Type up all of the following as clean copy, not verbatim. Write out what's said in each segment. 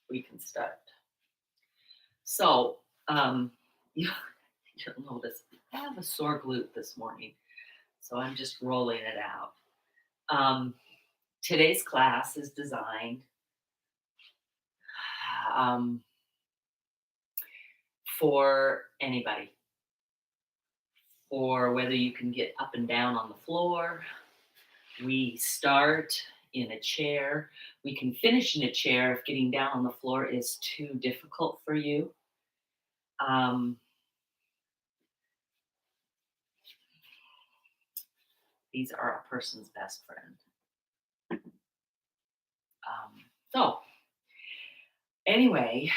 We can start. So, you, you'll notice I have a sore glute this morning, so I'm just rolling it out. Um, Today's class is designed um, for anybody, for whether you can get up and down on the floor. We start in a chair. We can finish in a chair if getting down on the floor is too difficult for you. Um, these are a person's best friend. So, anyway,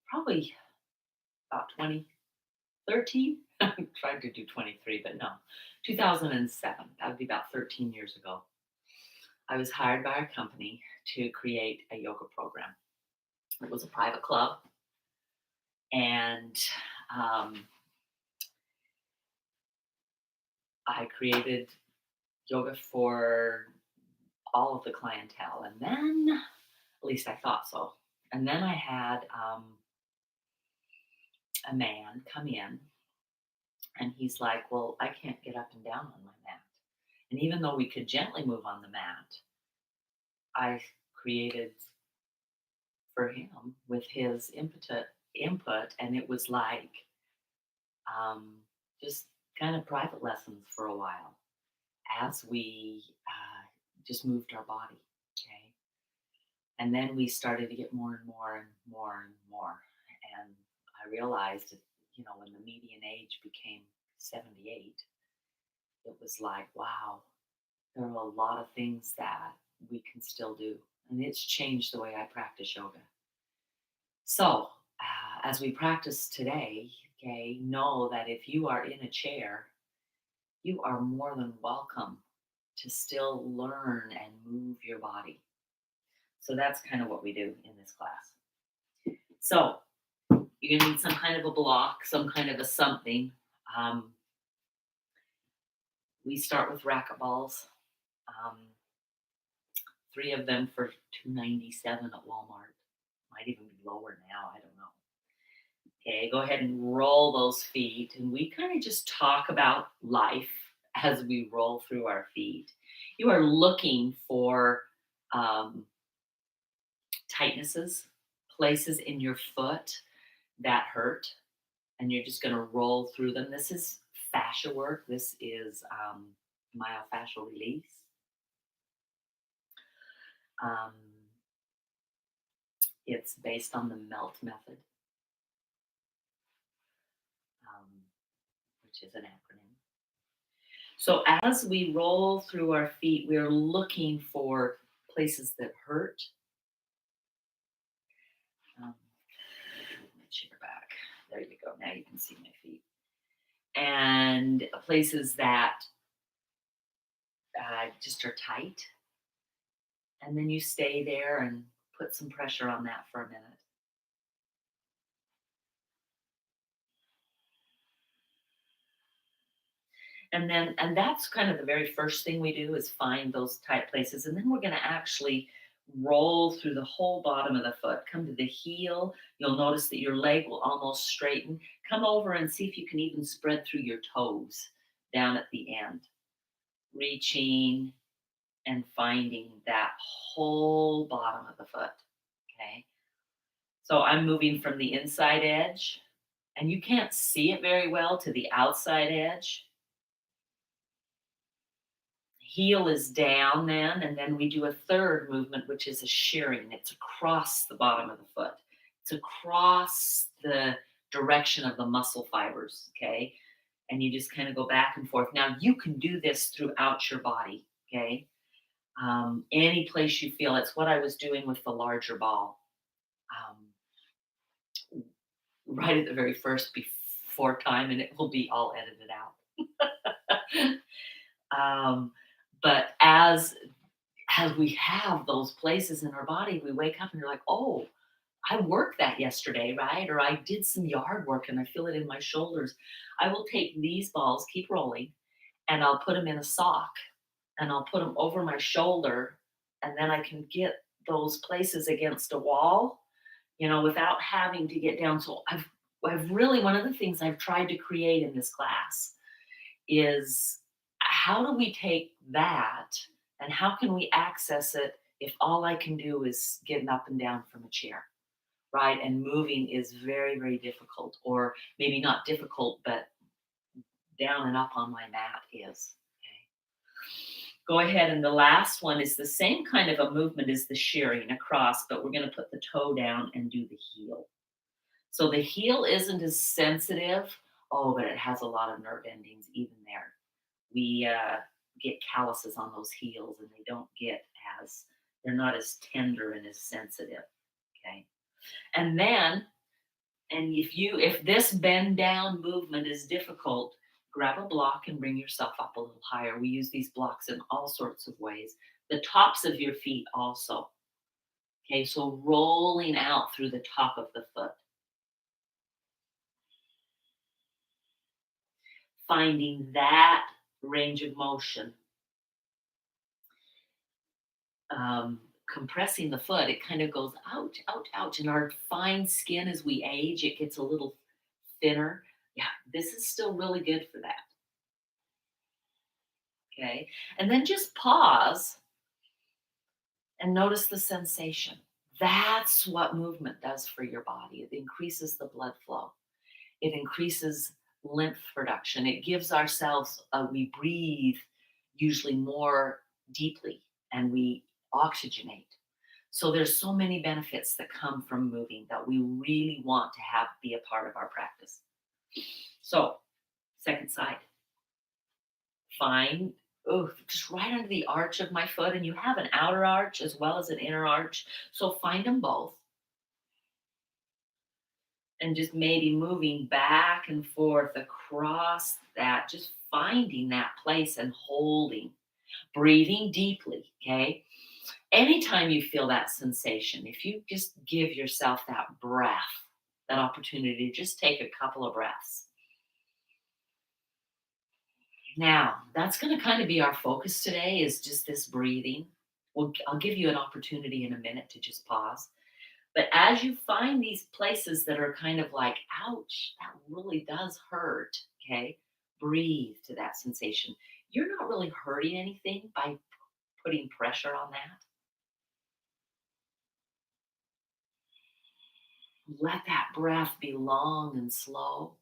probably about 2013. I tried to do 23, but no. 2007. That would be about 13 years ago. I was hired by a company to create a yoga program. It was a private club, and um, I created yoga for all of the clientele. And then, at least I thought so. And then I had a man come in, and he's like, "Well, I can't get up and down on my mat." And even though we could gently move on the mat, I created for him with his input, and it was like um, just kind of private lessons for a while as we just moved our body. Okay, and then we started to get more and more and more and more, and I realized that when the median age became 78, it was like, wow, there are a lot of things that we can still do. And it's changed the way I practice yoga. So, as we practice today, okay, know that if you are in a chair, you are more than welcome to still learn and move your body. So, that's kind of what we do in this class. So, you're going to need some kind of a block, some kind of a something. Um, we start with racquetballs. Um, Three of them for $2.97 at Walmart. Might even be lower now. I don't know. Okay, go ahead and roll those feet. And we kind of just talk about life as we roll through our feet. You are looking for um, tightnesses, places in your foot that hurt, and you're just going to roll through them. This is fascia work. This is myofascial release. Um, it's based on the MELT method, um, which is an acronym. So as we roll through our feet, we're looking for places that hurt. Move my chair back. There you go. Now you can see my feet. And places that just are tight. And then you stay there and put some pressure on that for a minute. And that's kind of the very first thing we do is find those tight places. And then we're going to actually roll through the whole bottom of the foot, come to the heel. You'll notice that your leg will almost straighten. Come over and see if you can even spread through your toes down at the end, reaching and finding that whole bottom of the foot. Okay, so I'm moving from the inside edge, and you can't see it very well, to the outside edge. Heel is down then, and then we do a third movement, which is a shearing. It's across the bottom of the foot. It's across the direction of the muscle fibers, okay? And you just kind of go back and forth. Now, you can do this throughout your body, okay? Any place you feel. It's what I was doing with the larger ball. Right at the very first before time, and it will be all edited out. um, but as we have those places in our body, we wake up and you're like, oh, I worked that yesterday, right? Or I did some yard work and I feel it in my shoulders. I will take these balls, keep rolling, and I'll put them in a sock and I'll put them over my shoulder, and then I can get those places against a wall, without having to get down. So I've really, one of the things I've tried to create in this class is, how do we take that and how can we access it if all I can do is getting up and down from a chair, right? And moving is very, very difficult, or maybe not difficult, but down and up on my mat is. Okay. Go ahead, and the last one is the same kind of a movement as the shearing across, but we're going to put the toe down and do the heel. So the heel isn't as sensitive. Oh, but it has a lot of nerve endings even there. We get calluses on those heels, and they don't get as, they're not as tender and as sensitive. Okay. And then, and if this bend down movement is difficult, grab a block and bring yourself up a little higher. We use these blocks in all sorts of ways. The tops of your feet also. Okay, so rolling out through the top of the foot. Finding that range of motion. Compressing the foot, it kind of goes ouch, ouch, ouch. And our fine skin, as we age, it gets a little thinner. Yeah, this is still really good for that. Okay. And then just pause and notice the sensation. That's what movement does for your body. It increases the blood flow, it increases lymph production. It gives ourselves, we breathe usually more deeply and we oxygenate. So there's so many benefits that come from moving that we really want to have be a part of our practice. So, second side. Find, just right under the arch of my foot, and you have an outer arch as well as an inner arch. So find them both. And just maybe moving back and forth across that, just finding that place and holding, breathing deeply, okay? Anytime you feel that sensation, if you just give yourself that breath, that opportunity to just take a couple of breaths. Now, that's going to kind of be our focus today, is just this breathing. I'll give you an opportunity in a minute to just pause. But as you find these places that are kind of like, ouch, that really does hurt, okay? Breathe to that sensation. You're not really hurting anything by putting pressure on that. Let that breath be long and slow.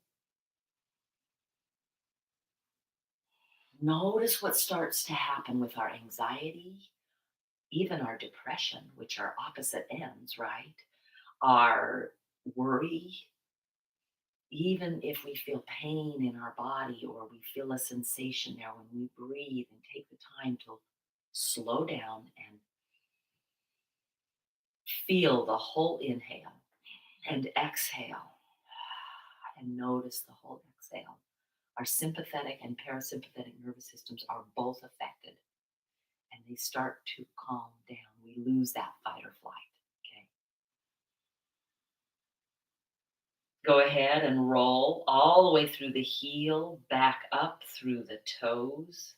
Notice what starts to happen with our anxiety, even our depression, which are opposite ends, right? Our worry, even if we feel pain in our body or we feel a sensation there, when we breathe and take the time to slow down and feel the whole inhale and exhale, and notice the whole exhale. Our sympathetic and parasympathetic nervous systems are both affected, and they start to calm down. We lose that fight or flight. Okay. Go ahead and roll all the way through the heel, back up through the toes.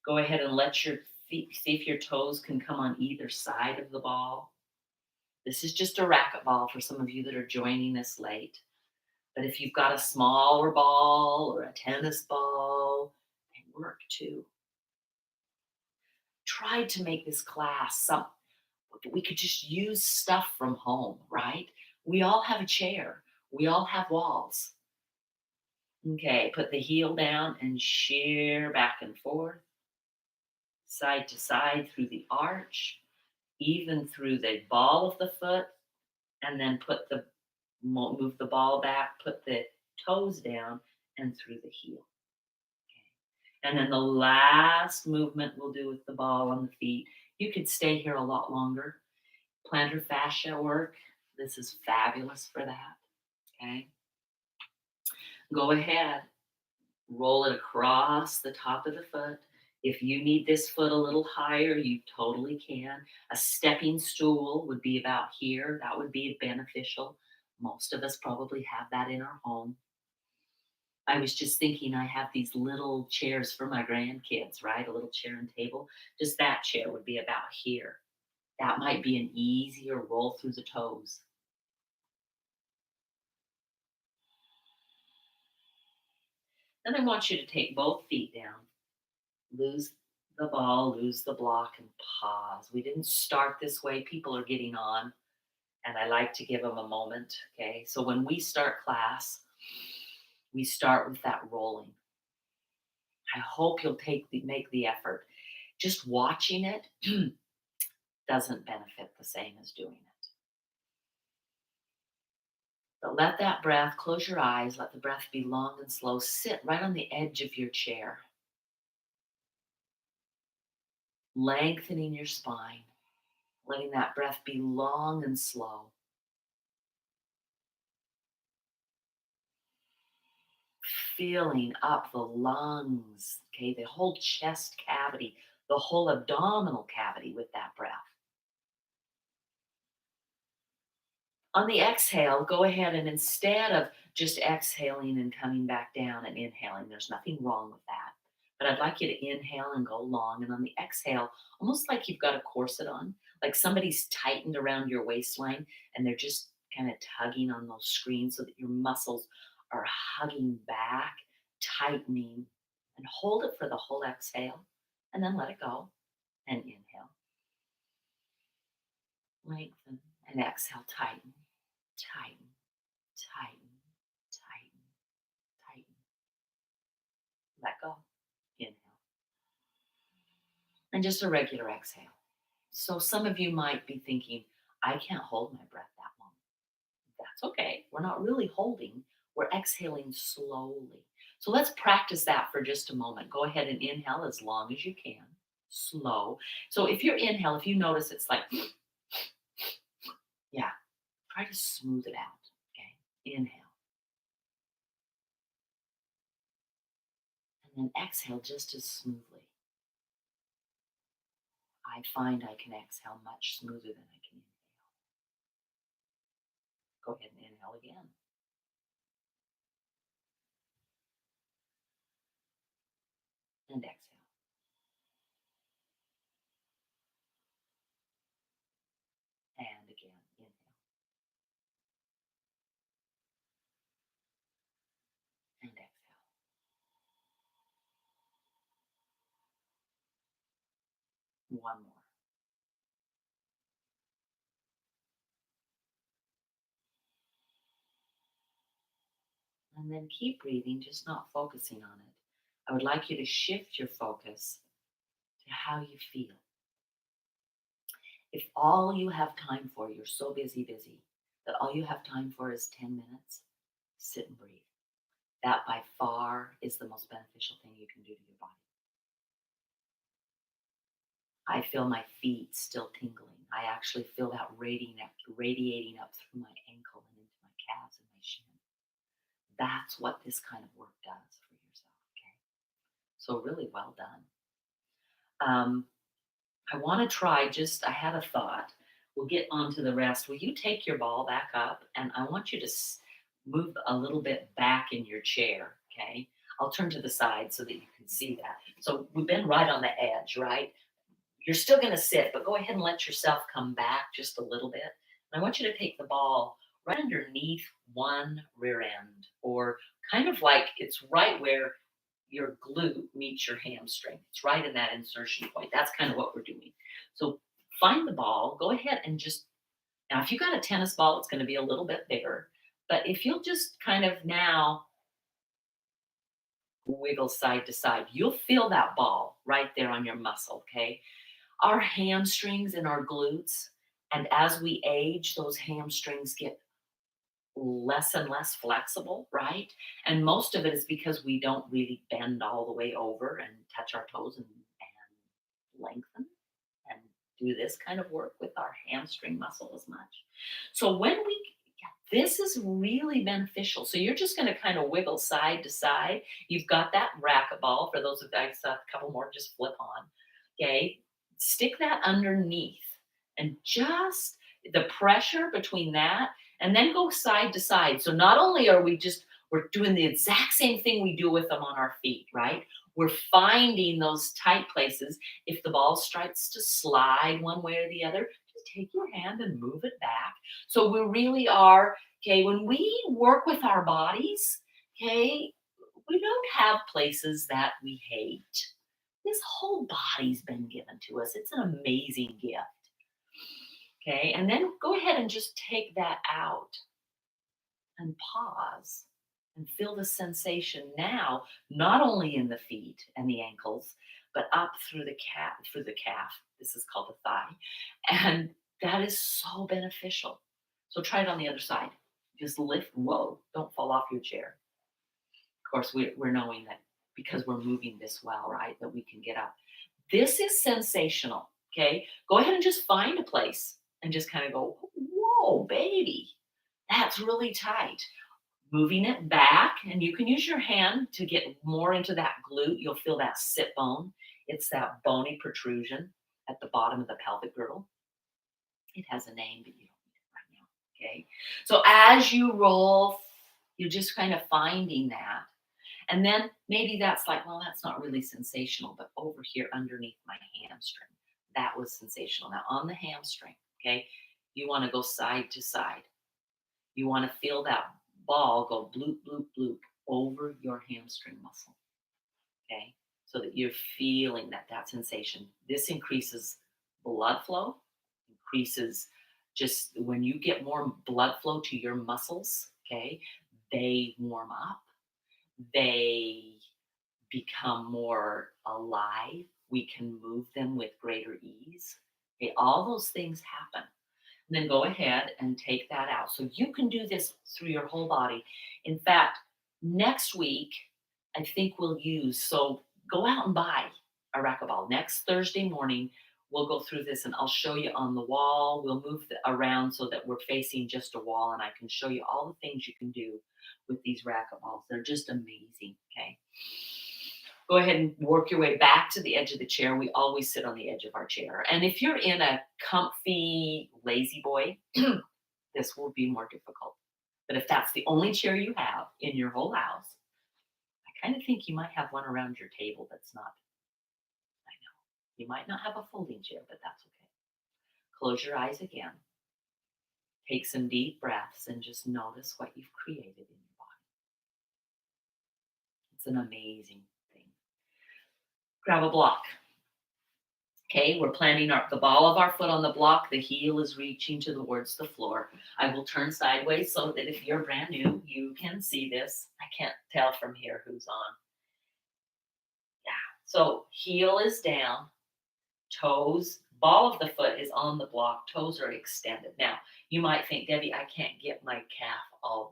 Go ahead and let your feet, see if your toes can come on either side of the ball. This is just a racquetball for some of you that are joining us late. But if you've got a smaller ball or a tennis ball, they work too. Try to make this class something we could just use stuff from home, right? We all have a chair. We all have walls. Okay, put the heel down and shear back and forth, side to side through the arch, even through the ball of the foot, and then move the ball back, put the toes down, and through the heel. Okay. And then the last movement we'll do with the ball on the feet. You could stay here a lot longer. Plantar fascia work. This is fabulous for that. Okay. Go ahead. Roll it across the top of the foot. If you need this foot a little higher, you totally can. A stepping stool would be about here. That would be beneficial. Most of us probably have that in our home. I was just thinking I have these little chairs for my grandkids, right? A little chair and table. Just that chair would be about here. That might be an easier roll through the toes. Then I want you to take both feet down, lose the ball, lose the block, and pause. We didn't start this way. People are getting on, and I like to give them a moment. Okay. So when we start class, we start with that rolling. I hope you'll make the effort. Just watching it doesn't benefit the same as doing it. But let that breath, close your eyes, let the breath be long and slow. Sit right on the edge of your chair, lengthening your spine, letting that breath be long and slow. Filling up the lungs, okay, the whole chest cavity, the whole abdominal cavity with that breath. On the exhale, go ahead and instead of just exhaling and coming back down and inhaling, there's nothing wrong with that. But I'd like you to inhale and go long. And on the exhale, almost like you've got a corset on, like somebody's tightened around your waistline and they're just kind of tugging on those screens so that your muscles are hugging back, tightening, and hold it for the whole exhale. And then let it go and inhale, lengthen, and exhale, tighten, tighten, tighten, tighten, tighten. Let go. Inhale. And just a regular exhale. So some of you might be thinking, I can't hold my breath that long. That's okay. We're not really holding, we're exhaling slowly. So let's practice that for just a moment. Go ahead and inhale as long as you can, slow. So if you inhale, if you notice it's like, yeah, try to smooth it out. Okay. Inhale. And then exhale just as smoothly. I find I can exhale much smoother than I can inhale. Go ahead and inhale again. And exhale. And again. Inhale and exhale. One more. And then keep breathing, just not focusing on it. I would like you to shift your focus to how you feel. If all you have time for, you're so busy, busy, that all you have time for is 10 minutes, sit and breathe. That by far is the most beneficial thing you can do to your body. I feel my feet still tingling. I actually feel that radiating up through my ankle and into my calves and my shin. That's what this kind of work does for yourself. Okay. So, really well done. I want to try I had a thought. We'll get on to the rest. Will you take your ball back up? And I want you to move a little bit back in your chair. Okay. I'll turn to the side so that you can see that. So, we've been right on the edge, right? You're still going to sit, but go ahead and let yourself come back just a little bit. And I want you to take the ball right underneath one rear end, or kind of like it's right where your glute meets your hamstring. It's right in that insertion point. That's kind of what we're doing. So find the ball, go ahead and just, now if you got a tennis ball, it's going to be a little bit bigger. But if you'll just kind of now wiggle side to side, you'll feel that ball right there on your muscle, okay? Our hamstrings and our glutes, and as we age, those hamstrings get less and less flexible, right? And most of it is because we don't really bend all the way over and touch our toes and lengthen and do this kind of work with our hamstring muscle as much. So when we yeah, this is really beneficial. So you're just going to kind of wiggle side to side. You've got that racquetball. For those of guys, a couple more, just flip on. Okay, stick that underneath, and just the pressure between that, and then go side to side. So not only are we just We're doing the exact same thing we do with them on our feet, right? We're finding those tight places. If the ball starts to slide one way or the other, just take your hand and move it back. So we really are, okay, when we work with our bodies, okay, we don't have places that we hate. This whole body's been given to us. It's an amazing gift. Okay, and then go ahead and just take that out and pause and feel the sensation now, not only in the feet and the ankles, but up through the calf. This is called the thigh. And that is so beneficial. So try it on the other side. Just lift, whoa, don't fall off your chair. Of course, we're knowing that because we're moving this well, right, that we can get up. This is sensational. Okay. Go ahead and just find a place and just kind of go, whoa, baby, that's really tight. Moving it back, and you can use your hand to get more into that glute. You'll feel that sit bone. It's that bony protrusion at the bottom of the pelvic girdle. It has a name, but you don't need it right now. Okay. So as you roll, you're just kind of finding that. And then maybe that's like, well, that's not really sensational, but over here underneath my hamstring, that was sensational. Now on the hamstring, okay, you want to go side to side. You want to feel that ball go bloop, bloop, bloop over your hamstring muscle, okay, so that you're feeling that sensation. This increases blood flow, increases just when you get more blood flow to your muscles, okay, they warm up, they become more alive. We can move them with greater ease. Okay, all those things happen. And then go ahead and take that out. So you can do this through your whole body. In fact, next week, I think we'll use, so go out and buy a racquetball. Next Thursday morning, we'll go through this and I'll show you on the wall. We'll move around so that we're facing just a wall and I can show you all the things you can do with these racquetballs. They're just amazing, okay? Go ahead and work your way back to the edge of the chair. We always sit on the edge of our chair. And if you're in a comfy lazy boy, this will be more difficult. But if that's the only chair you have in your whole house, I kind of think you might have one around your table that's not. I know. You might not have a folding chair, but that's okay. Close your eyes again. Take some deep breaths and just notice what you've created in your body. It's an amazing thing. Grab a block. Okay, we're planting the ball of our foot on the block. The heel is reaching towards the floor. I will turn sideways so that if you're brand new, you can see this. I can't tell from here who's on. Yeah, so heel is down, toes, ball of the foot is on the block, toes are extended. Now, you might think, Debbie, I can't get my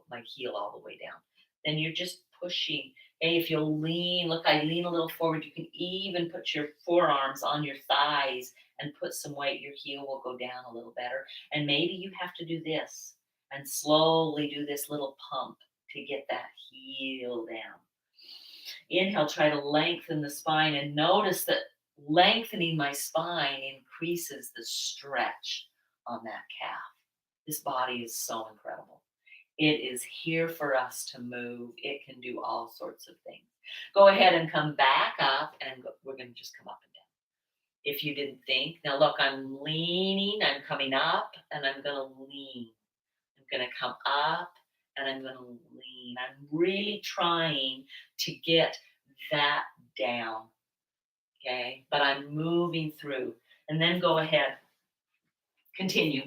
my heel all the way down. Then you're just pushing. Hey, if you'll lean, look, I lean a little forward. You can even put your forearms on your thighs and put some weight. Your heel will go down a little better. And maybe you have to do this and slowly do this little pump to get that heel down. Inhale, try to lengthen the spine and notice that lengthening my spine increases the stretch on that calf. This body is so incredible. It is here for us to move. It can do all sorts of things. Go ahead and come back up, and we're going to just come up and down. If you didn't think, now look, I'm leaning, I'm coming up, and I'm going to lean. I'm going to come up, and I'm going to lean. I'm really trying to get that down, okay? But I'm moving through. And then go ahead, continue,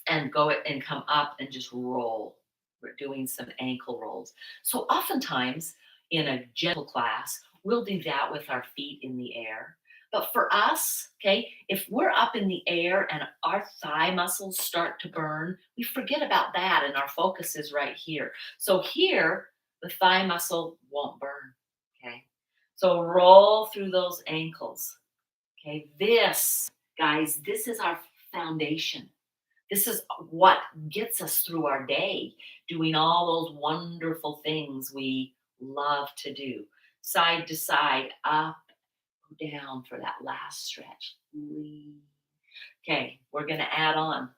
and go and come up and just roll. We're doing some ankle rolls. So oftentimes in a gentle class, we'll do that with our feet in the air. But for us, okay, if we're up in the air and our thigh muscles start to burn, we forget about that and our focus is right here. So here, the thigh muscle won't burn, okay? So roll through those ankles, okay? This, guys, this is our foundation. This is what gets us through our day, doing all those wonderful things we love to do. Side to side, up, down for that last stretch. Okay, we're going to add on.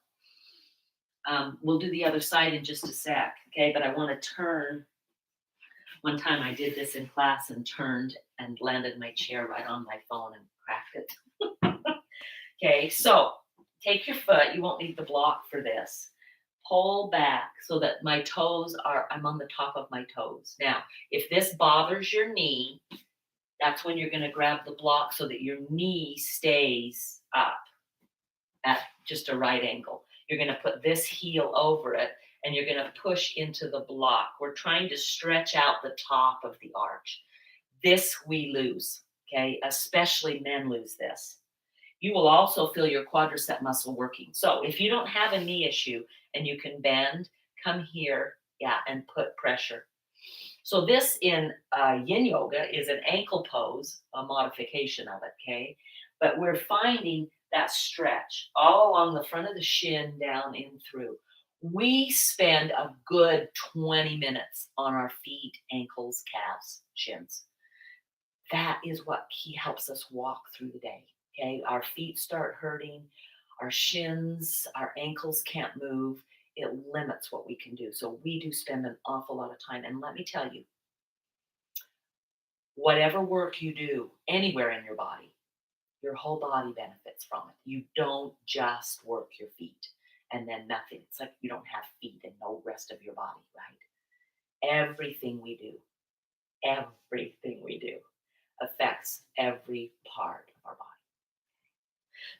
We'll do the other side in just a sec, okay? But I want to turn One time I did this in class and turned and landed my chair right on my phone and cracked it. Okay, so take your foot. You won't need the block for this. Pull back so that my toes are, I'm on the top of my toes. Now, if this bothers your knee, that's when you're going to grab the block so that your knee stays up at just a right angle. You're going to put this heel over it and you're going to push into the block. We're trying to stretch out the top of the arch. This we lose, okay? Especially men lose this. You will also feel your quadricep muscle working. So if you don't have a knee issue and you can bend, come here, yeah, and put pressure. So this in yin yoga is an ankle pose, a modification of it, okay? But we're finding that stretch all along the front of the shin, down in through. We spend a good 20 minutes on our feet, ankles, calves, shins. That is what he helps us walk through the day. Okay, our feet start hurting, our shins, our ankles can't move. It limits what we can do. So we do spend an awful lot of time. And let me tell you, whatever work you do anywhere in your body, your whole body benefits from it. You don't just work your feet and then nothing. It's like you don't have feet and no rest of your body, right? Everything we do affects every part of our body.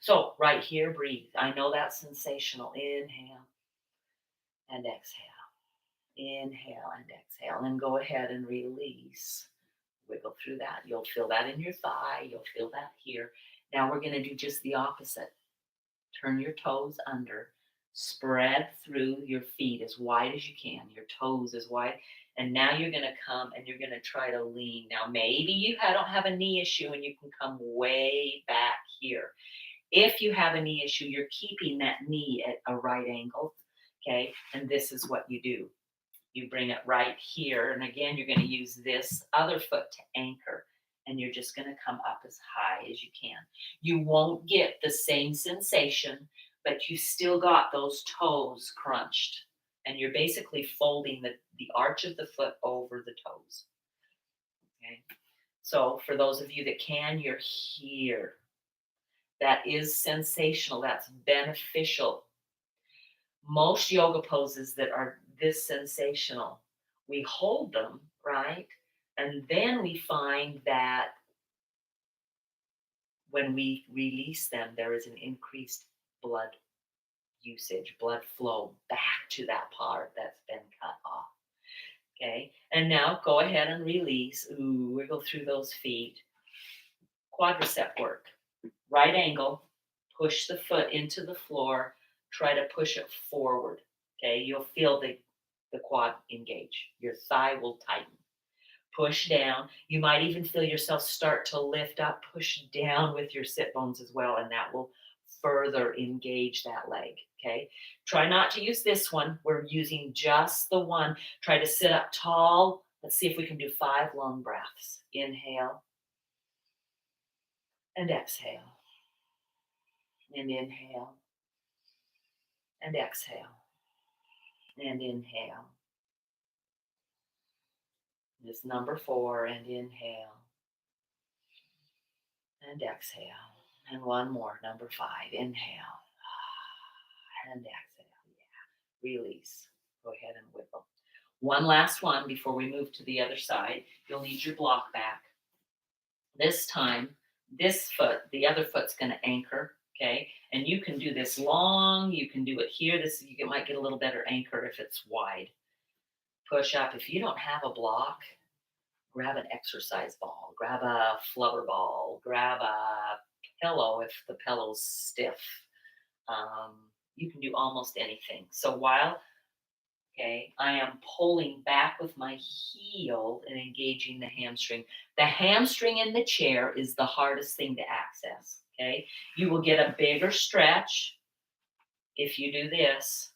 So right here, breathe. I know that's sensational. Inhale and exhale. Inhale and exhale. And go ahead and release. Wiggle through that. You'll feel that in your thigh. You'll feel that here. Now we're going to do just the opposite. Turn your toes under. Spread through your feet as wide as you can. Your toes as wide. And now you're going to come and you're going to try to lean. Now maybe you don't have a knee issue and you can come way back here. If you have a knee issue, you're keeping that knee at a right angle, okay? And this is what you do. You bring it right here, and again, you're going to use this other foot to anchor, and you're just going to come up as high as you can. You won't get the same sensation, but you still got those toes crunched, and you're basically folding the arch of the foot over the toes, okay? So for those of you that can, you're here. That is sensational. That's beneficial. Most yoga poses that are this sensational, we hold them, right? And then we find that when we release them, there is an increased blood usage, blood flow back to that part that's been cut off. Okay. And now go ahead and release. Ooh, wiggle through those feet. Quadricep work. Right angle, push the foot into the floor, try to push it forward. Okay, you'll feel the quad engage. Your thigh will tighten. Push down. You might even feel yourself start to lift up, push down with your sit bones as well, and that will further engage that leg. Okay, try not to use this one. We're using just the one. Try to sit up tall. Let's see if we can do 5 long breaths. Inhale and exhale. And inhale and exhale and inhale. This number 4 and inhale and exhale. And one more, number 5, inhale and exhale. Yeah, release. Go ahead and wiggle. One last one before we move to the other side. You'll need your block back. This time, this foot, the other foot's going to anchor. Okay, and you can do this long, you can do it here. This you might get a little better anchor if it's wide. Push up. If you don't have a block, grab an exercise ball, grab a flubber ball, grab a pillow if the pillow's stiff. You can do almost anything. So while I am pulling back with my heel and engaging the hamstring. The hamstring in the chair is the hardest thing to access. Okay, you will get a bigger stretch if you do this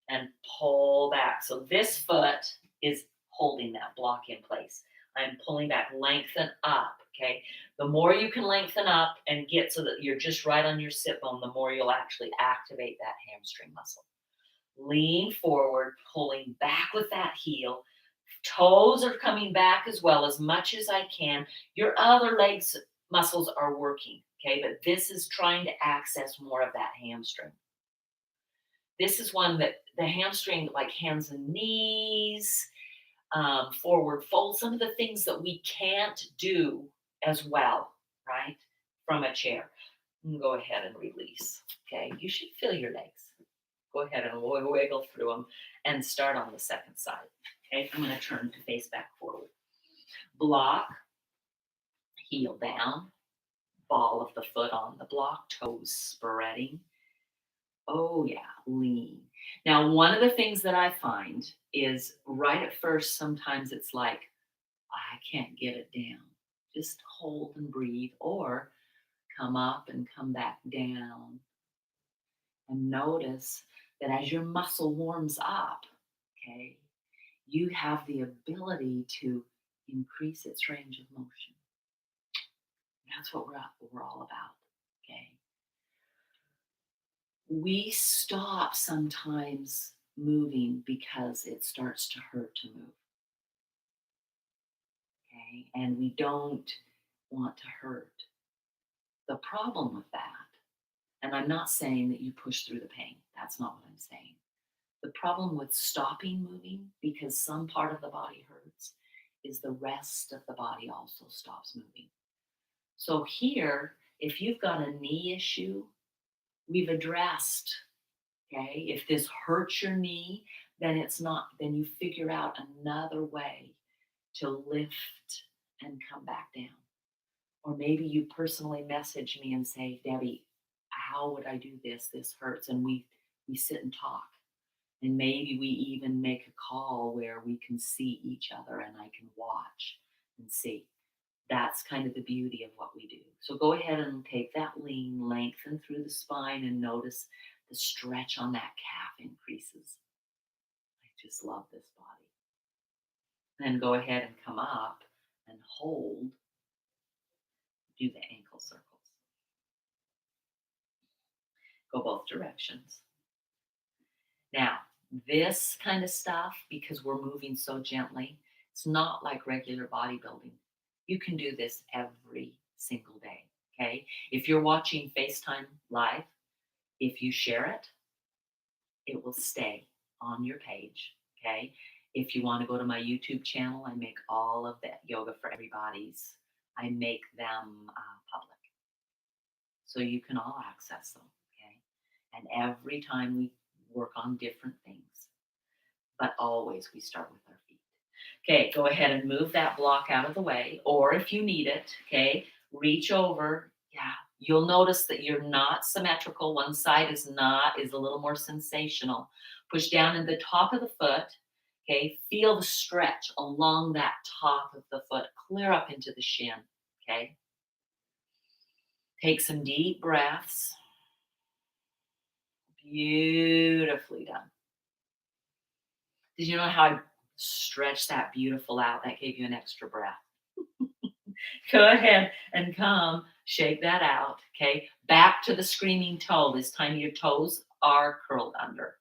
and pull back. So this foot is holding that block in place. I'm pulling back, lengthen up. Okay, the more you can lengthen up and get so that you're just right on your sit bone, the more you'll actually activate that hamstring muscle. Lean forward, pulling back with that heel. Toes are coming back as well as much as I can. Your other legs muscles are working, okay? But this is trying to access more of that hamstring. This is one that the hamstring, like hands and knees, forward fold, some of the things that we can't do as well, right? From a chair. Go ahead and release. Okay, you should feel your legs. Go ahead and wiggle through them and start on the second side. Okay, I'm going to turn to face back forward. Block, heel down, ball of the foot on the block, toes spreading. Oh, yeah, lean. Now, one of the things that I find is right at first, sometimes it's like, I can't get it down. Just hold and breathe, or come up and come back down. And notice that as your muscle warms up, okay, you have the ability to increase its range of motion. That's what we're all about, okay? We stop sometimes moving because it starts to hurt to move, okay? And we don't want to hurt. The problem with that, and I'm not saying that you push through the pain, that's not what I'm saying. The problem with stopping moving because some part of the body hurts is the rest of the body also stops moving. So, here, if you've got a knee issue, we've addressed, okay? If this hurts your knee, then it's not, then you figure out another way to lift and come back down. Or maybe you personally message me and say, Debbie, how would I do this? This hurts. And we sit and talk. And maybe we even make a call where we can see each other and I can watch and see. That's kind of the beauty of what we do. So go ahead and take that lean, lengthen through the spine, and notice the stretch on that calf increases. I just love this body. Then go ahead and come up and hold, do the ankle circles. Go both directions. Now, this kind of stuff, because we're moving so gently, it's not like regular bodybuilding. You can do this every single day. Okay. If you're watching FaceTime live, if you share it, it will stay on your page. Okay. If you want to go to my YouTube channel, I make all of that yoga for everybody's. I make them public so you can all access them. Okay. And every time we work on different things, but always we start with our feet. Okay, go ahead and move that block out of the way, or if you need it, okay, reach over. Yeah, you'll notice that you're not symmetrical. One side is a little more sensational. Push down in the top of the foot. Okay, feel the stretch along that top of the foot, clear up into the shin. Okay, take some deep breaths. Beautifully done. Did you know how I stretched that beautiful out? That gave you an extra breath. Go ahead and come, shake that out. Okay, back to the screaming toe. This time your toes are curled under.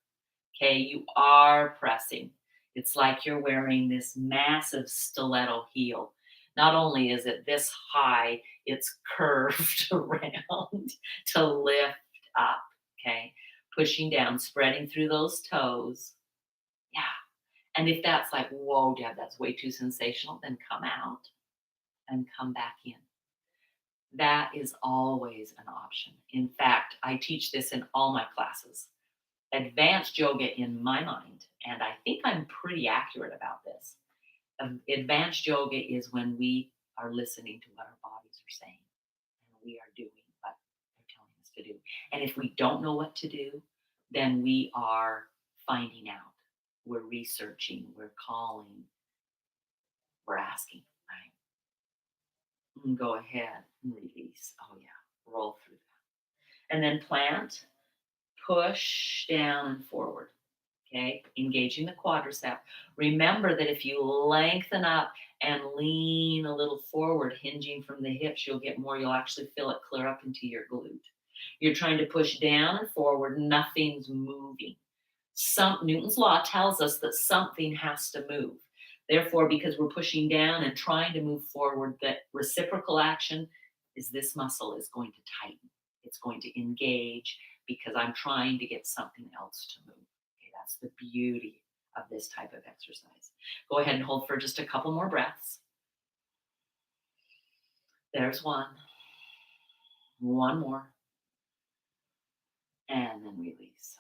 Okay, you are pressing. It's like you're wearing this massive stiletto heel. Not only is it this high, it's curved around to lift up. Okay, pushing down, spreading through those toes. Yeah. And if that's like, whoa, Deb, that's way too sensational, then come out and come back in. That is always an option. In fact, I teach this in all my classes. Advanced yoga, in my mind, and I think I'm pretty accurate about this. Advanced yoga is when we are listening to what our bodies are saying and we are doing what they're telling us to do. And if we don't know what to do, then we are finding out. We're researching, we're calling, we're asking, right? And go ahead and release. Oh, yeah, roll through that. And then plant, push down and forward. Okay, engaging the quadricep. Remember that if you lengthen up and lean a little forward, hinging from the hips, you'll get more. You'll actually feel it clear up into your glute. You're trying to push down and forward, nothing's moving. Newton's law tells us that something has to move. Therefore, because we're pushing down and trying to move forward, that reciprocal action is this muscle is going to tighten. It's going to engage because I'm trying to get something else to move. Okay, that's the beauty of this type of exercise. Go ahead and hold for just a couple more breaths. There's one. One more. And then release.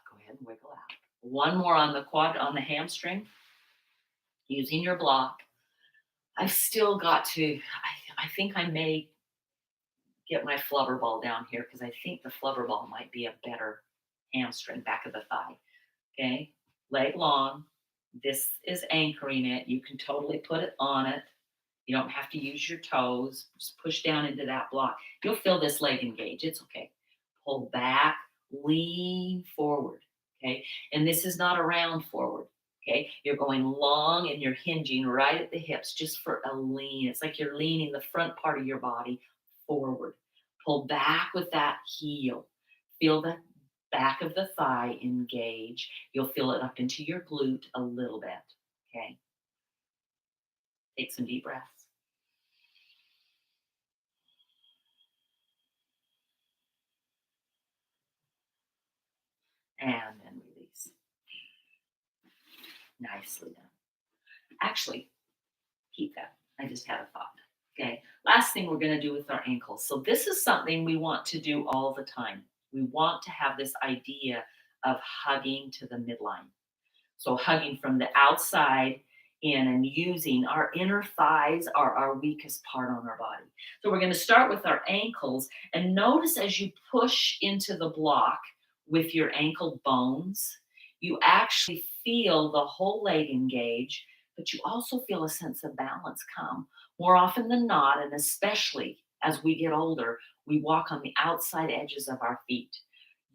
Go ahead and wiggle out. One more on the quad, on the hamstring, using your block. I've still got to, I think I may get my flubber ball down here because I think the flubber ball might be a better hamstring, back of the thigh. Okay, leg long. This is anchoring it. You can totally put it on it. You don't have to use your toes. Just push down into that block. You'll feel this leg engage. It's okay. Pull back, lean forward. Okay, and this is not a round forward. Okay, you're going long and you're hinging right at the hips just for a lean. It's like you're leaning the front part of your body forward. Pull back with that heel. Feel the back of the thigh engage. You'll feel it up into your glute a little bit. Okay, take some deep breaths. And then release. Nicely done. Actually, keep that. I just had a thought. Okay. Last thing we're going to do with our ankles. So, this is something we want to do all the time. We want to have this idea of hugging to the midline. So, hugging from the outside in and using our inner thighs are our weakest part on our body. So, we're going to start with our ankles and notice as you push into the block with your ankle bones, you actually feel the whole leg engage, but you also feel a sense of balance come. More often than not, and especially as we get older, we walk on the outside edges of our feet.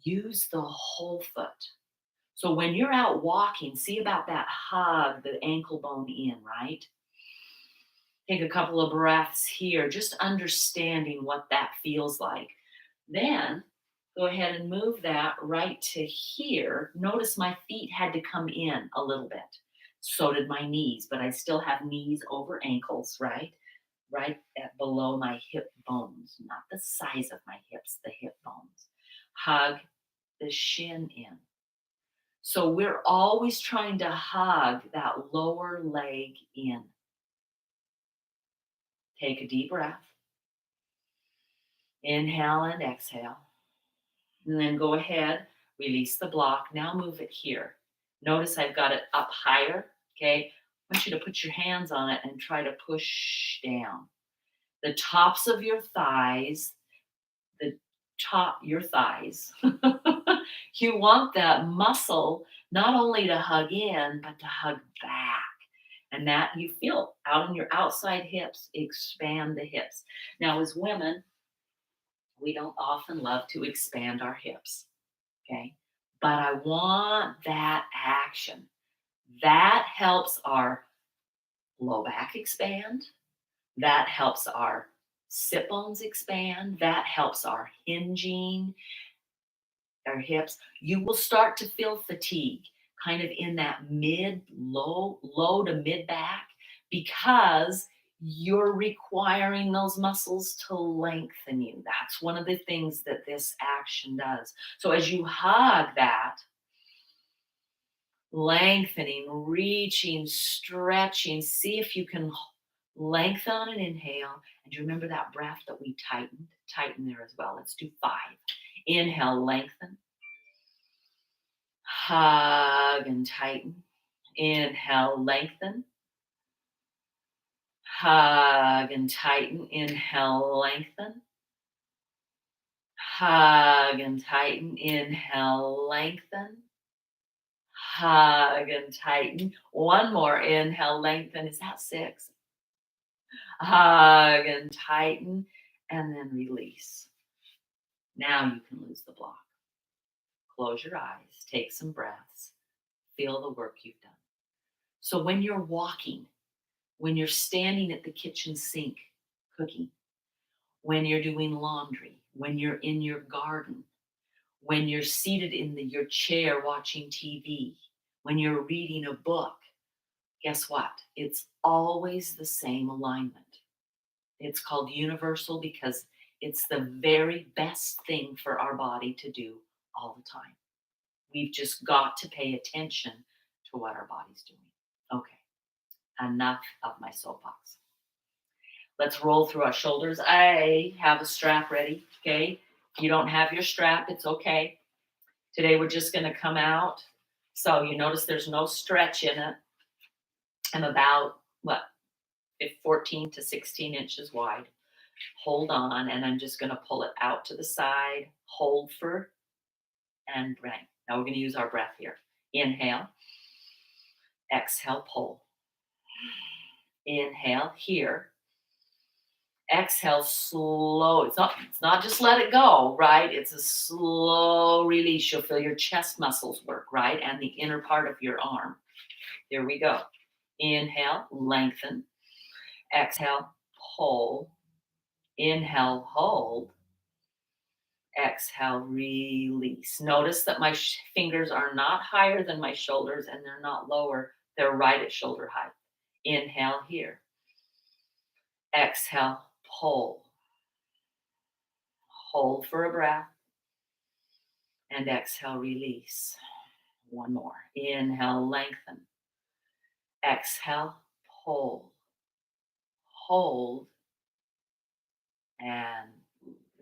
Use the whole foot. So when you're out walking, see about that hug, the ankle bone in, right? Take a couple of breaths here, just understanding what that feels like. Then go ahead and move that right to here. Notice my feet had to come in a little bit. So did my knees, but I still have knees over ankles, right? Right at below my hip bones, not the size of my hips, the hip bones. Hug the shin in. So we're always trying to hug that lower leg in. Take a deep breath. Inhale and exhale. And then go ahead, release the block. Now move it here. Notice I've got it up higher. Okay. I want you to put your hands on it and try to push down. The tops of your thighs, your thighs. You want that muscle not only to hug in, but to hug back. And that you feel out on your outside hips, expand the hips. Now, as women, we don't often love to expand our hips. Okay. But I want that action. That helps our low back expand. That helps our sit bones expand. That helps our hinging, our hips. You will start to feel fatigue kind of in that low to mid back because you're requiring those muscles to lengthen you. That's one of the things that this action does. So as you hug that, lengthening, reaching, stretching, see if you can lengthen on an inhale. And you remember that breath that we tightened? Tighten there as well. Let's do 5. Inhale, lengthen. Hug and tighten. Inhale, lengthen. Hug and tighten. Inhale, lengthen. Hug and tighten. Inhale, lengthen. Hug and tighten. One more. Inhale, lengthen. Is that 6? Hug and tighten. And then release. Now you can lose the block. Close your eyes. Take some breaths. Feel the work you've done. So when you're walking, when you're standing at the kitchen sink cooking, when you're doing laundry, when you're in your garden, when you're seated in your chair watching TV, when you're reading a book, Guess what? It's always the same alignment. It's called universal because it's the very best thing for our body to do all the time. We've just got to pay attention to what our body's doing. Okay, enough of my soapbox. Let's roll through our shoulders. I have a strap ready, okay? If you don't have your strap, it's okay. Today we're just going to come out. So you notice there's no stretch in it. I'm about, 14 to 16 inches wide. Hold on, and I'm just going to pull it out to the side. Hold for, and bring. Now we're going to use our breath here. Inhale. Exhale, pull. Inhale, here. Exhale, slow. It's not just let it go, right? It's a slow release. You'll feel your chest muscles work, right? And the inner part of your arm. Here we go. Inhale, lengthen. Exhale, pull. Inhale, hold. Exhale, release. Notice that my fingers are not higher than my shoulders and they're not lower. They're right at shoulder height. Inhale here. Exhale, pull. Hold for a breath. And exhale, release. One more. Inhale, lengthen. Exhale, pull. Hold. And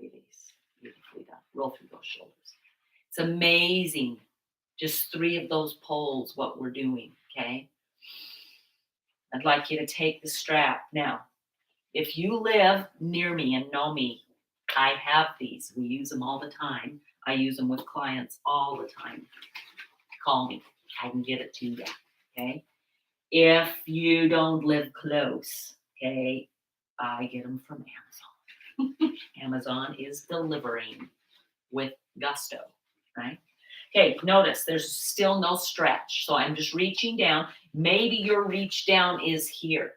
release. Beautifully done. Roll through those shoulders. It's amazing. Just 3 of those pulls, what we're doing, okay? I'd like you to take the strap. Now, if you live near me and know me, I have these. We use them all the time. I use them with clients all the time. Call me. I can get it to you, okay? If you don't live close, okay, I get them from Amazon. Amazon is delivering with gusto, right? Okay, notice there's still no stretch. So I'm just reaching down. Maybe your reach down is here.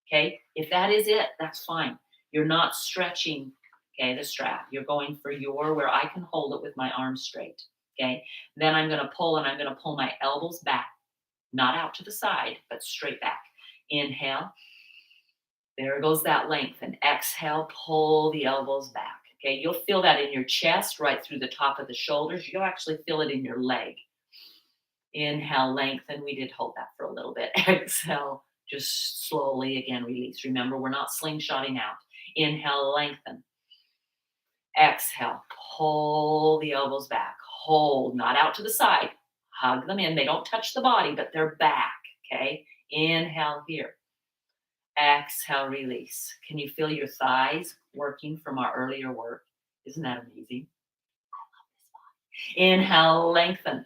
Okay, if that is it, that's fine. You're not stretching, okay, the strap. You're going for where I can hold it with my arms straight. Okay, then I'm going to pull and I'm going to pull my elbows back, not out to the side, but straight back. Inhale. There goes that length. And exhale, pull the elbows back. Okay, you'll feel that in your chest, right through the top of the shoulders. You'll actually feel it in your leg. Inhale, lengthen. We did hold that for a little bit. Exhale, just slowly again release. Remember, we're not slingshotting out. Inhale, lengthen. Exhale, pull the elbows back. Hold, not out to the side. Hug them in. They don't touch the body, but they're back. Okay, inhale here. Exhale, release. Can you feel your thighs working from our earlier work? Isn't that amazing? Inhale, lengthen.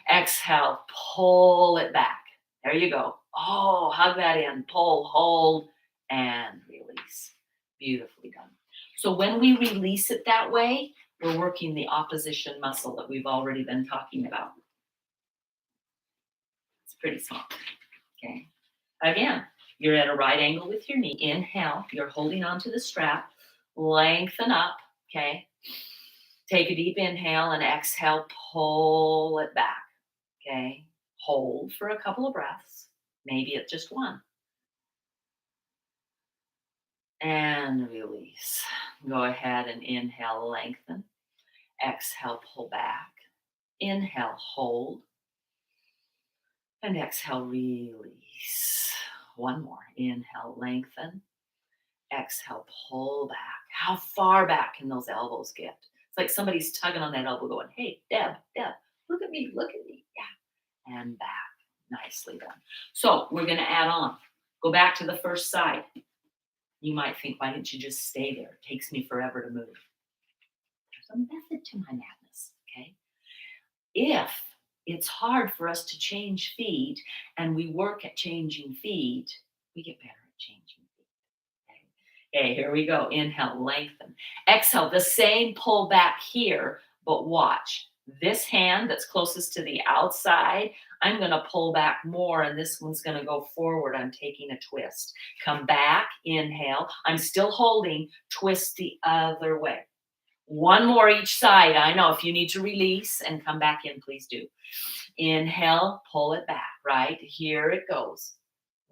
Exhale, pull it back. There you go. Oh, hug that in. Pull, hold, and release. Beautifully done. So when we release it that way, we're working the opposition muscle that we've already been talking about. It's pretty small. Okay. Again, you're at a right angle with your knee. Inhale. You're holding onto the strap. Lengthen up. Okay. Take a deep inhale and exhale. Pull it back. Okay. Hold for a couple of breaths. Maybe it's just one. And release. Go ahead and inhale, lengthen. Exhale, pull back. Inhale, hold. And exhale, release. One more. Inhale, lengthen. Exhale, pull back. How far back can those elbows get? It's like somebody's tugging on that elbow going, hey, Deb, look at me. Yeah. And back. Nicely done. So we're going to add on. Go back to the first side. You might think, why didn't you just stay there? It takes me forever to move. There's a method to my madness, okay? If it's hard for us to change feet and we work at changing feet, we get better at changing feet. Okay, here we go. Inhale, lengthen. Exhale, the same pull back here, but watch. This hand that's closest to the outside, I'm going to pull back more, and this one's going to go forward. I'm taking a twist. Come back, inhale. I'm still holding, twist the other way. One more each side. I know if you need to release and come back in, please do. Inhale, pull it back, right? Here it goes.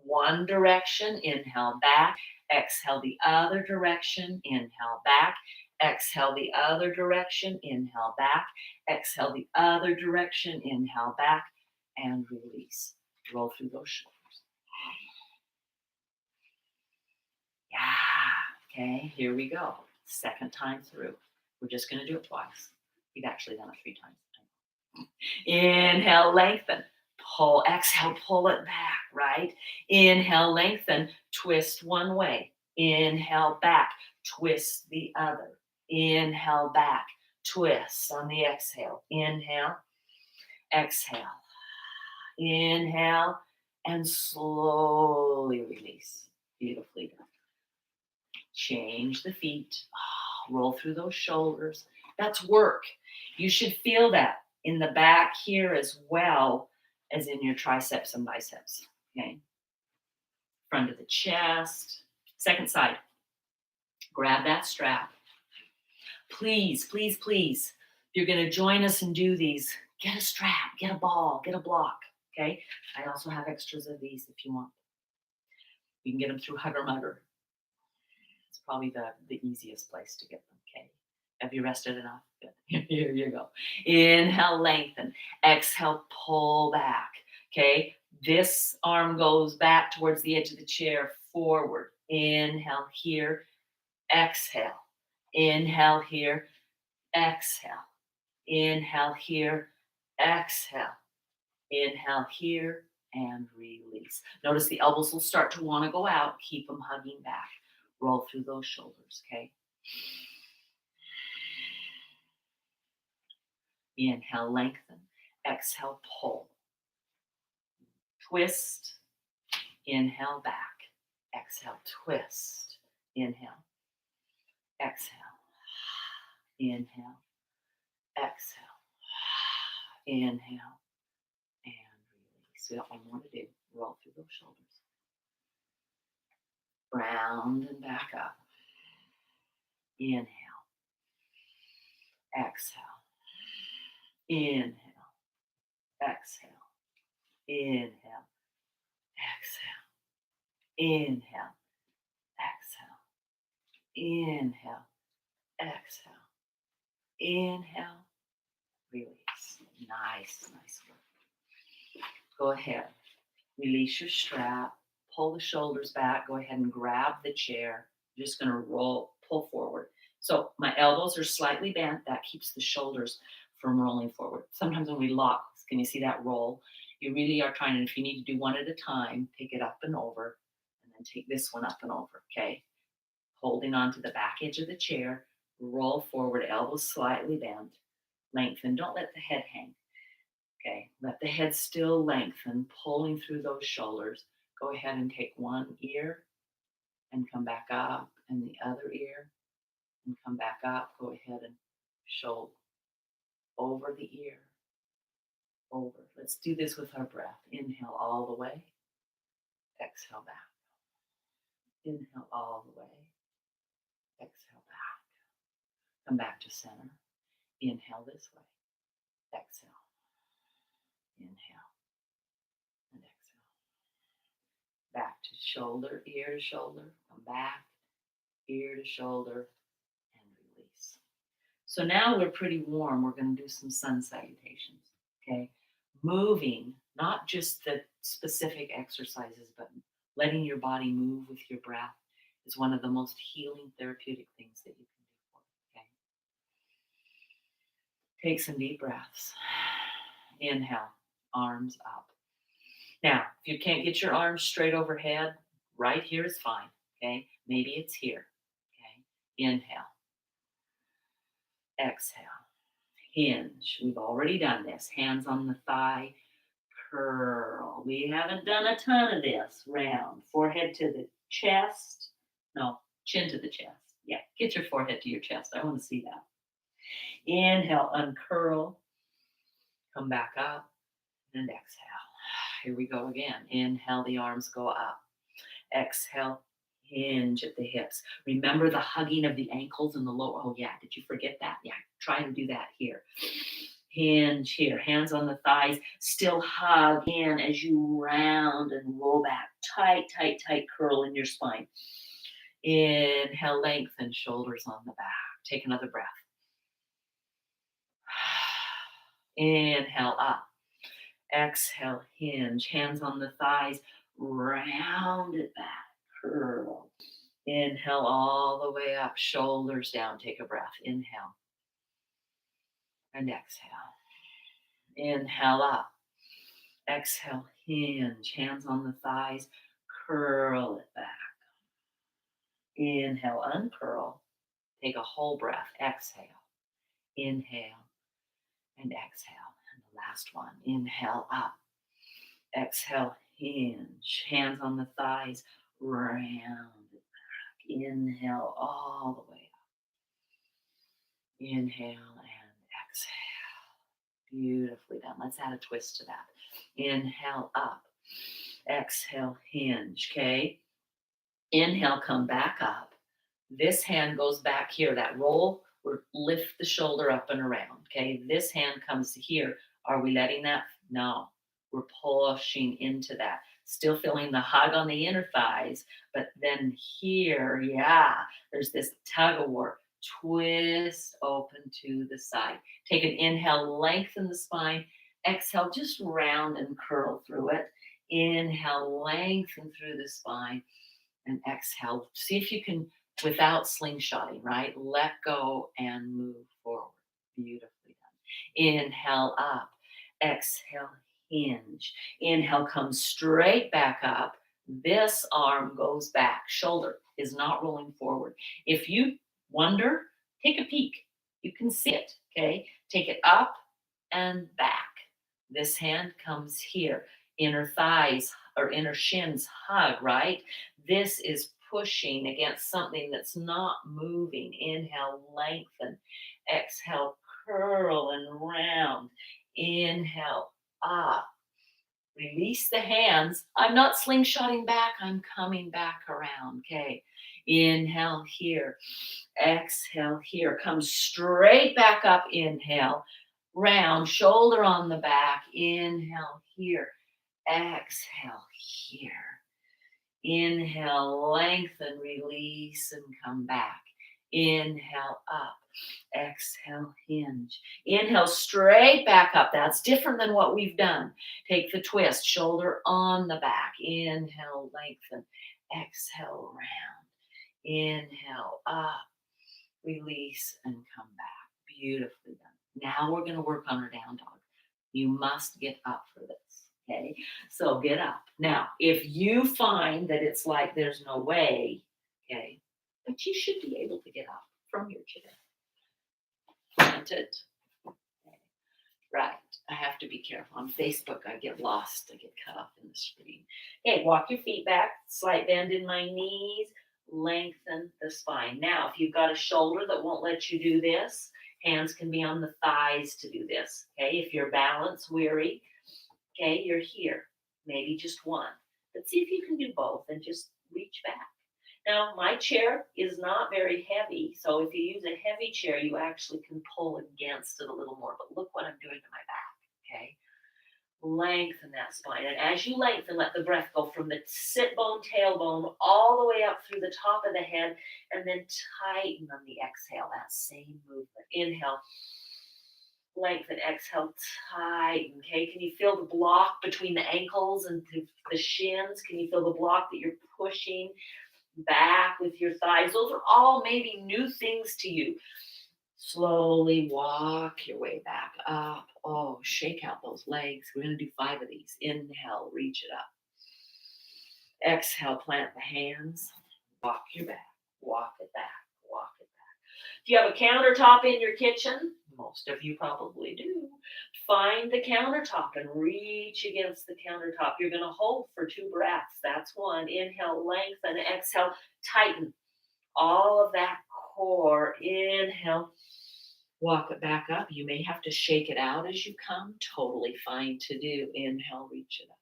one direction, inhale back, exhale the other direction, inhale back, exhale the other direction, inhale back, exhale the other direction, inhale back, and release. Roll through those shoulders. Yeah, okay, here we go. Second time through. We're just going to do it twice. We've actually done it 3 times. Inhale, lengthen. Pull, exhale, pull it back, right? Inhale, lengthen, twist one way. Inhale, back, twist the other. Inhale, back, twist on the exhale. Inhale, exhale. Inhale, and slowly release. Beautifully done. Change the feet. Roll through those shoulders. That's work. You should feel that in the back here as well as in your triceps and biceps. Okay. Front of the chest. Second side. Grab that strap. Please, please, please. If you're going to join us and do these, get a strap, get a ball, get a block. Okay. I also have extras of these if you want. You can get them through Hugger Mugger. It's probably the easiest place to get them. Okay. Have you rested enough? Good. Here you go. Inhale, lengthen. Exhale, pull back. Okay. This arm goes back towards the edge of the chair, forward. Inhale here. Exhale. Inhale here. Exhale. Inhale here. Exhale. Inhale here and release. Notice the elbows will start to want to go out. Keep them hugging back. Roll through those shoulders. Okay. Inhale, lengthen. Exhale, pull. Twist. Inhale, back. Exhale, twist. Inhale. Exhale. Inhale. Exhale. Inhale. And release. We got one more to do. Roll through those shoulders. Round and back up. Inhale. Exhale. Inhale. Exhale. Inhale. Exhale. Inhale. Exhale. Inhale. Exhale. Inhale. Release. Nice, nice work. Go ahead. Release your strap. Pull the shoulders back. Go ahead and grab the chair. I'm just going to pull forward. So my elbows are slightly bent. That keeps the shoulders from rolling forward. Sometimes when we lock, can you see that roll? You really are trying, and if you need to do one at a time, take it up and over, and then take this one up and over, okay? Holding on to the back edge of the chair, roll forward, elbows slightly bent, lengthen. Don't let the head hang, okay? Let the head still lengthen, pulling through those shoulders. Go ahead and take one ear and come back up, and the other ear and come back up. Go ahead and shoulder over the ear, over. Let's do this with our breath. Inhale all the way, exhale back. Inhale all the way, exhale back. Come back to center. Inhale this way, exhale. Inhale and exhale. Back to shoulder, ear to shoulder. Come back, ear to shoulder, and release. So now we're pretty warm. We're going to do some sun salutations, okay? Moving, not just the specific exercises, but letting your body move with your breath is one of the most healing therapeutic things that you can do for it, okay? Take some deep breaths. Inhale, arms up. Now, if you can't get your arms straight overhead, right here is fine, okay? Maybe it's here, okay? Inhale. Exhale. Hinge. We've already done this. Hands on the thigh. Curl. We haven't done a ton of this. Round. Forehead to the chest. No, chin to the chest. Yeah, get your forehead to your chest. I want to see that. Inhale, uncurl. Come back up and exhale. Here we go again. Inhale, the arms go up. Exhale, hinge at the hips. Remember the hugging of the ankles and the lower. Oh, yeah. Did you forget that? Yeah. Try to do that here. hinge here, hands on the thighs, still hug in as you round and roll back. Tight, tight, tight curl in your spine. Inhale, lengthen, shoulders on the back. Take another breath. Inhale up. Exhale, hinge, hands on the thighs, round it back, curl. Inhale all the way up, shoulders down. Take a breath. Inhale and exhale. Inhale up. Exhale, hinge, hands on the thighs, curl it back. Inhale, uncurl. Take a whole breath. Exhale. Inhale and exhale. And the last one. Inhale up. Exhale, hinge, hands on the thighs, round it back. Inhale all the way up. Inhale and exhale. Beautifully done. Let's add a twist to that. Inhale up. Exhale, hinge. Okay. Inhale, come back up. This hand goes back here. That roll, we're lift the shoulder up and around. Okay. This hand comes to here. Are we letting that? No. We're pushing into that. Still feeling the hug on the inner thighs, but then here, yeah, there's this tug of war. Twist open to the side. Take an inhale, lengthen the spine. Exhale, just round and curl through it. Inhale, lengthen through the spine. And exhale. See if you can, without slingshotting, right? Let go and move forward. Beautifully done. Inhale up. Exhale, hinge. Inhale, come straight back up. This arm goes back. Shoulder is not rolling forward. If you wonder, take a peek. You can see it, okay? Take it up and back. This hand comes here. Inner thighs or inner shins hug, right? This is pushing against something that's not moving. Inhale, lengthen. Exhale, curl and round. Inhale, up. Release the hands. I'm not slingshotting back. I'm coming back around. Okay. Inhale here. Exhale here. Come straight back up. Inhale. Round. Shoulder on the back. Inhale here. Exhale here. Inhale. Lengthen. Release and come back. Inhale up. Exhale, hinge. Inhale, straight back up. That's different than what we've done. Take the twist, shoulder on the back. Inhale, lengthen. Exhale, round. Inhale, up. Release and come back. Beautifully done. Now we're going to work on our down dog. You must get up for this. Okay, so get up. Now, if you find that it's like there's no way, okay, but you should be able to get up from your chair. Planted. Okay. Right. I have to be careful. On Facebook, I get lost. I get cut off in the screen. Okay, walk your feet back. Slight bend in my knees. Lengthen the spine. Now, if you've got a shoulder that won't let you do this, hands can be on the thighs to do this. Okay, if you're balance weary, okay, you're here. Maybe just one. But see if you can do both and just reach back. Now, my chair is not very heavy, so if you use a heavy chair, you actually can pull against it a little more. But look what I'm doing to my back, okay? Lengthen that spine. And as you lengthen, let the breath go from the sit bone, tailbone, all the way up through the top of the head, and then tighten on the exhale, that same movement. Inhale, lengthen, exhale, tighten, okay? Can you feel the block between the ankles and the shins? Can you feel the block that you're pushing back with your thighs? Those are all maybe new things to you. Slowly walk your way back up. Oh, shake out those legs. We're going to do 5 of these. Inhale, reach it up. Exhale, plant the hands. Walk your back. Walk it back. Walk it back. If you have a countertop in your kitchen, most of you probably do, find the countertop and reach against the countertop. You're going to hold for 2 breaths. That's 1. Inhale, lengthen. Exhale, tighten all of that core. Inhale, walk it back up. You may have to shake it out as you come. Totally fine to do. Inhale, reach it up.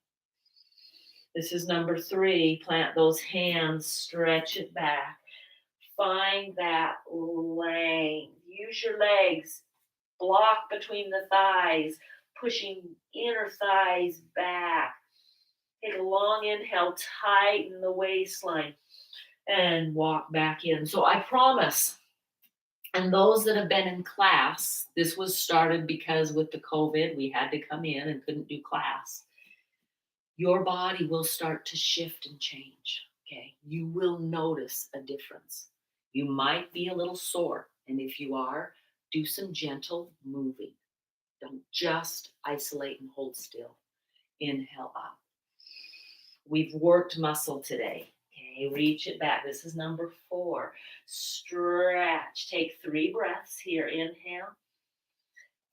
This is number 3. Plant those hands, stretch it back. Find that length. Use your legs. block between the thighs, pushing inner thighs back. Take a long inhale, tighten the waistline, and walk back in. So I promise, and those that have been in class, this was started because with the COVID, we had to come in and couldn't do class. Your body will start to shift and change. Okay. You will notice a difference. You might be a little sore. And if you are, do some gentle moving. Don't just isolate and hold still. Inhale up. We've worked muscle today. Okay, reach it back. This is number 4. Stretch. Take 3 breaths here. Inhale.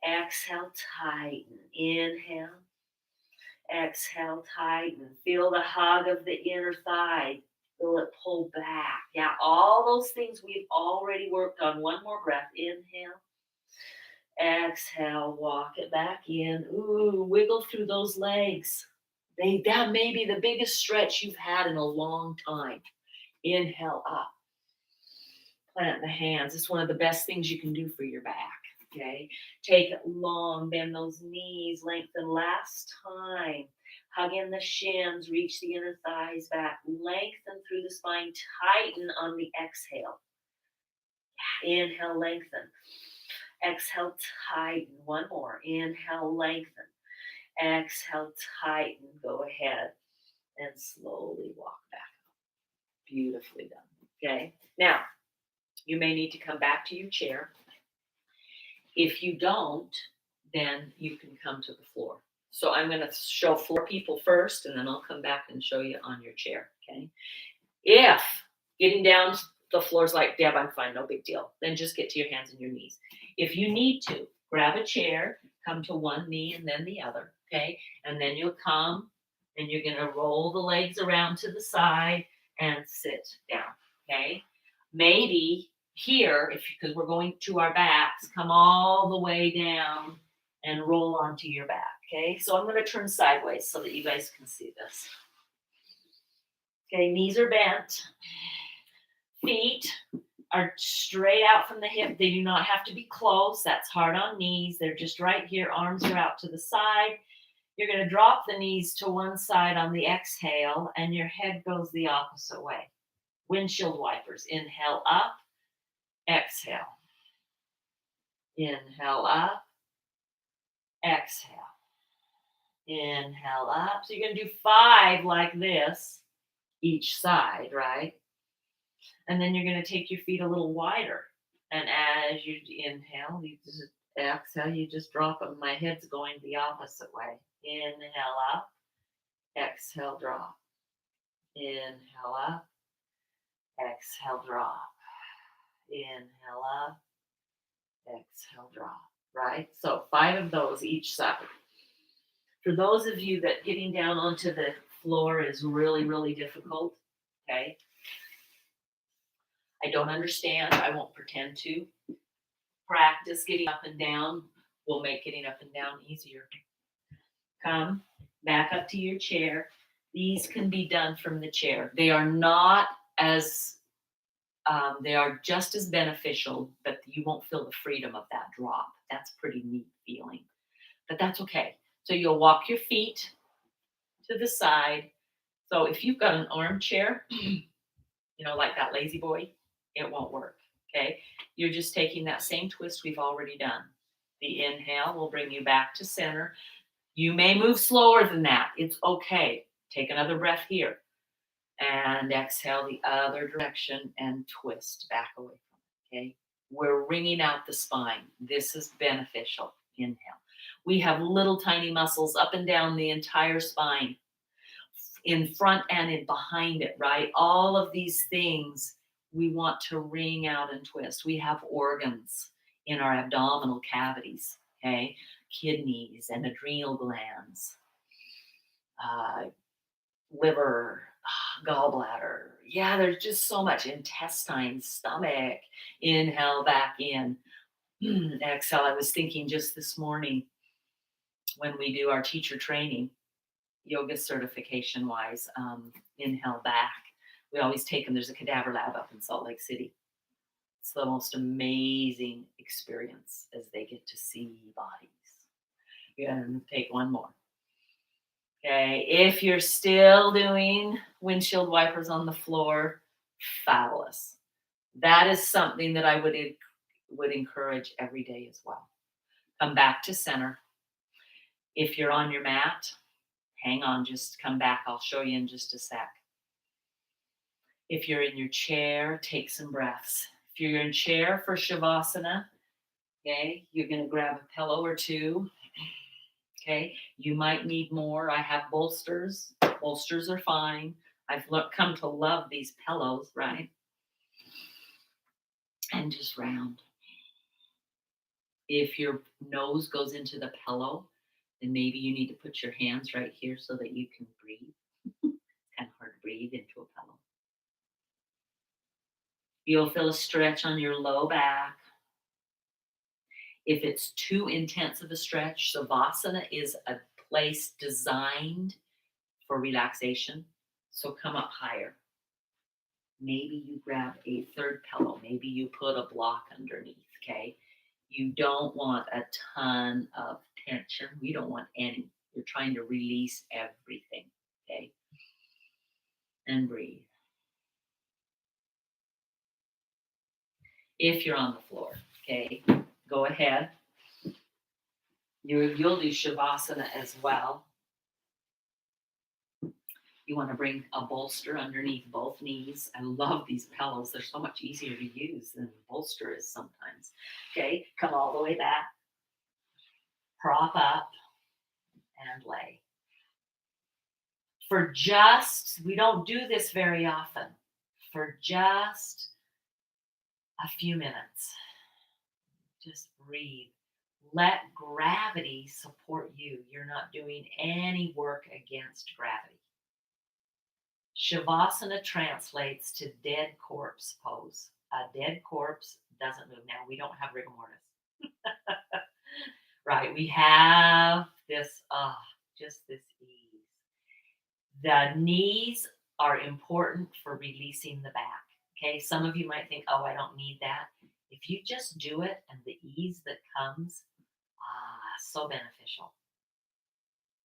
Exhale, tighten. Inhale. Exhale, tighten. Feel the hug of the inner thigh. Feel it pull back. Yeah, all those things we've already worked on. One more breath. Inhale. Exhale, walk it back in. Ooh, wiggle through those legs. That may be the biggest stretch you've had in a long time. Inhale up. Plant the hands. It's one of the best things you can do for your back. Okay. Take it long. Bend those knees. Lengthen last time. Hug in the shins. Reach the inner thighs back. Lengthen through the spine. Tighten on the exhale. Inhale, lengthen. Exhale, tighten. One more. Inhale, lengthen. Exhale, tighten. Go ahead and slowly walk back up. Beautifully done. Okay. Now, you may need to come back to your chair. If you don't, then you can come to the floor. So I'm going to show 4 people first, and then I'll come back and show you on your chair. Okay. If getting down the floor is like, Deb, I'm fine, no big deal, then just get to your hands and your knees. If you need to, grab a chair, come to one knee and then the other. Okay. And then you'll come and you're going to roll the legs around to the side and sit down. Okay. Maybe here, because we're going to our backs, come all the way down and roll onto your back. Okay. So I'm going to turn sideways so that you guys can see this. Okay. Knees are bent. Feet are straight out from the hip. They do not have to be close. That's hard on knees. They're just right here. Arms are out to the side. You're going to drop the knees to one side on the exhale, and your head goes the opposite way. Windshield wipers. Inhale up. Exhale. Inhale up. Exhale. Inhale up. So you're going to do 5 like this each side, right? And then you're going to take your feet a little wider. And as you inhale, you just exhale, you just drop them. My head's going the opposite way. Inhale up. Exhale, drop. Inhale up. Exhale, drop. Inhale up. Exhale, drop. Right? So 5 of those each side. For those of you that getting down onto the floor is really, really difficult, okay? I don't understand. I won't pretend to. Practice getting up and down will make getting up and down easier. Come back up to your chair. These can be done from the chair. They are not as, they are just as beneficial, but you won't feel the freedom of that drop. That's pretty neat feeling, but that's okay. So you'll walk your feet to the side. So if you've got an armchair, like that lazy boy, it won't work. Okay. You're just taking that same twist we've already done. The inhale will bring you back to center. You may move slower than that. It's okay. Take another breath here and exhale the other direction and twist back away from it. Okay. We're wringing out the spine. This is beneficial. Inhale. We have little tiny muscles up and down the entire spine, in front and in behind it, right? All of these things we want to wring out and twist. We have organs in our abdominal cavities, okay? Kidneys and adrenal glands, liver, gallbladder. Yeah, there's just so much. Intestine, stomach. Inhale, back in. Exhale. I was thinking just this morning when we do our teacher training, yoga certification wise, inhale back. We always take them. There's a cadaver lab up in Salt Lake City. It's the most amazing experience as they get to see bodies. And take one more. Okay, if you're still doing windshield wipers on the floor, fabulous. That is something that I would encourage every day as well. Come back to center. If you're on your mat, hang on, just come back. I'll show you in just a sec. If you're in your chair, take some breaths. If you're in chair for Shavasana, okay, you're going to grab a pillow or two. Okay, you might need more. I have bolsters. Bolsters are fine. I've come to love these pillows, right? And just round. If your nose goes into the pillow, then maybe you need to put your hands right here so that you can breathe. It's kind of hard to breathe into a pillow. You'll feel a stretch on your low back. If it's too intense of a stretch, Savasana is a place designed for relaxation. So come up higher. Maybe you grab a third pillow. Maybe you put a block underneath, okay? You don't want a ton of tension. We don't want any. You're trying to release everything, okay? And breathe. If you're on the floor, okay, go ahead. You'll do Shavasana as well. You want to bring a bolster underneath both knees. I love these pillows. They're so much easier to use than a bolster is sometimes. Okay, come all the way back. Prop up and lay. We don't do this very often. For just a few minutes, just breathe. Let gravity support you. You're not doing any work against gravity. Shavasana translates to dead corpse pose. A dead corpse doesn't move. Now, we don't have rigor mortis. Right, we have this, just this ease. The knees are important for releasing the back. Okay, some of you might think, oh, I don't need that. If you just do it and the ease that comes, so beneficial.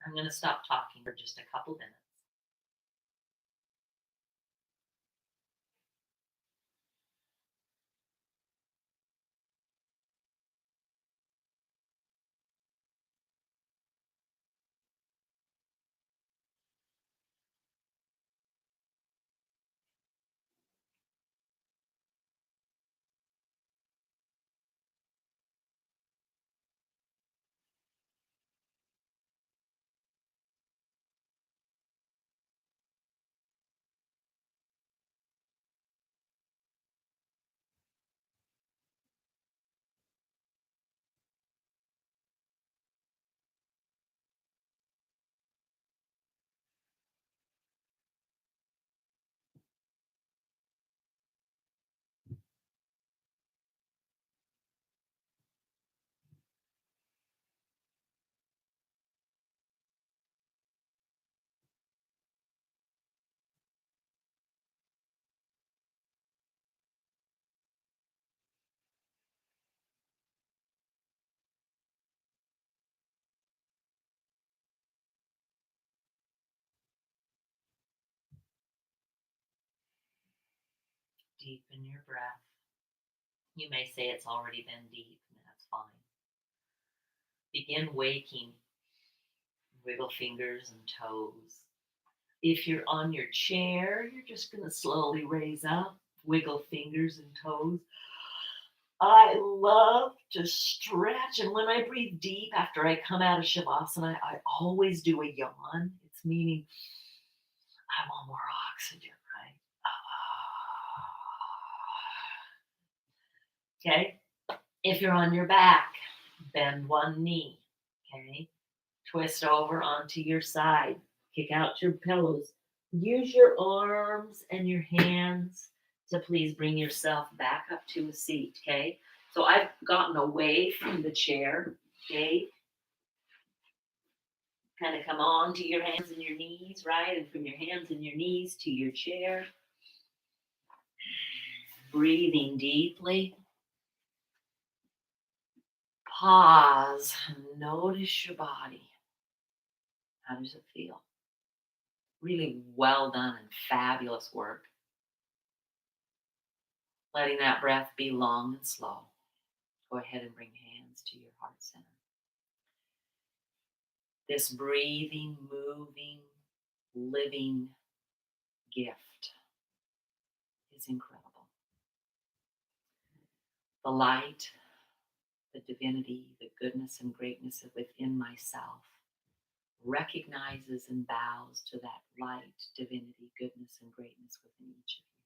I'm going to stop talking for just a couple minutes. Deepen your breath. You may say it's already been deep, and that's fine. Begin waking. Wiggle fingers and toes. If you're on your chair, you're just going to slowly raise up, wiggle fingers and toes. I love to stretch, and when I breathe deep after I come out of Shavasana, I always do a yawn. It's meaning I want more oxygen, right? Okay. If you're on your back, bend one knee. Okay. Twist over onto your side. Kick out your pillows. Use your arms and your hands to please bring yourself back up to a seat, okay? So I've gotten away from the chair, okay? Kind of come on to your hands and your knees, right? And from your hands and your knees to your chair. Breathing deeply. Pause and notice your body. How does it feel? Really well done and fabulous work. Letting that breath be long and slow. Go ahead and bring hands to your heart center. This breathing, moving, living gift is incredible. The light, the divinity, the goodness and greatness within myself recognizes and bows to that light, divinity, goodness, and greatness within each of you.